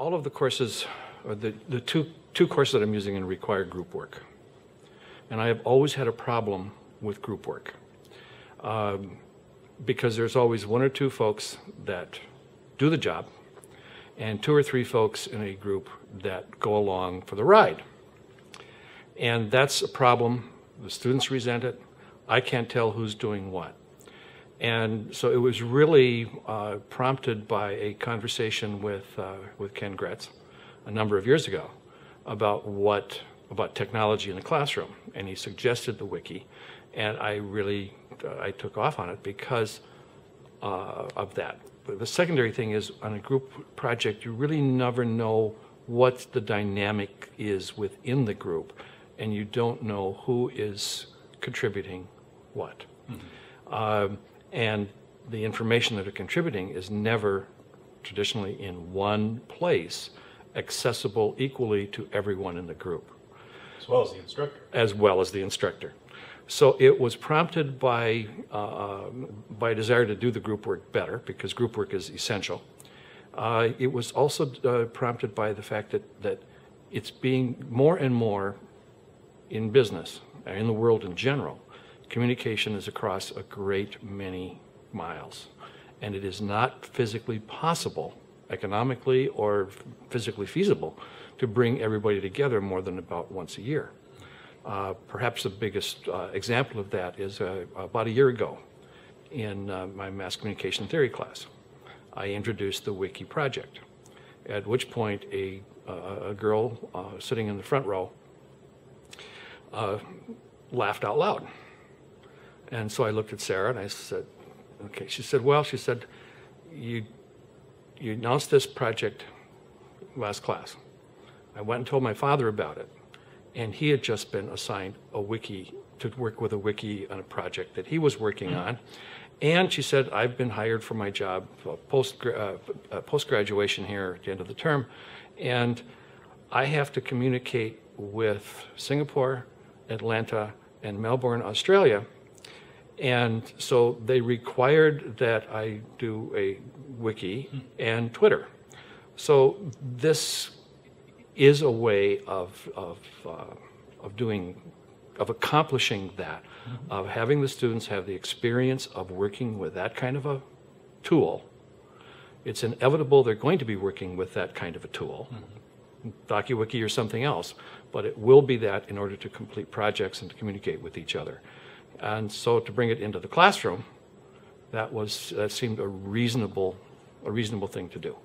all of the courses, or the two courses that I'm using require group work. And I have always had a problem with group work because there's always one or two folks that do the job and two or three folks in a group that go along for the ride. And that's a problem. The students resent it. I can't tell who's doing what. And so it was really prompted by a conversation with Ken Gretz a number of years ago about technology in the classroom. And he suggested the wiki. And I took off on it because of that. But the secondary thing is, on a group project, you really never know what the dynamic is within the group, and you don't know who is contributing what. Mm-hmm. And the information that are contributing is never traditionally in one place, accessible equally to everyone in the group. As well as the instructor. As well as the instructor. So it was prompted by a desire to do the group work better, because group work is essential. It was also prompted by the fact that it's being more and more in business, in the world in general. Communication is across a great many miles, and it is not physically possible, economically or physically feasible, to bring everybody together more than about once a year. Perhaps the biggest example of that is about a year ago in my mass communication theory class. I introduced the wiki project, at which point a girl sitting in the front row laughed out loud. And so I looked at Sarah and I said, okay. She said, well, you announced this project last class. I went and told my father about it, and he had just been assigned a wiki, to work with a wiki on a project that he was working on. And she said, I've been hired for my job post-graduation here at the end of the term, and I have to communicate with Singapore, Atlanta, and Melbourne, Australia. And so they required that I do a wiki and Twitter. So this is a way of accomplishing that, of having the students have the experience of working with that kind of a tool. It's inevitable they're going to be working with that kind of a tool, DocuWiki or something else, but it will be that in order to complete projects and to communicate with each other. And so to bring it into the classroom, that seemed a reasonable thing to do.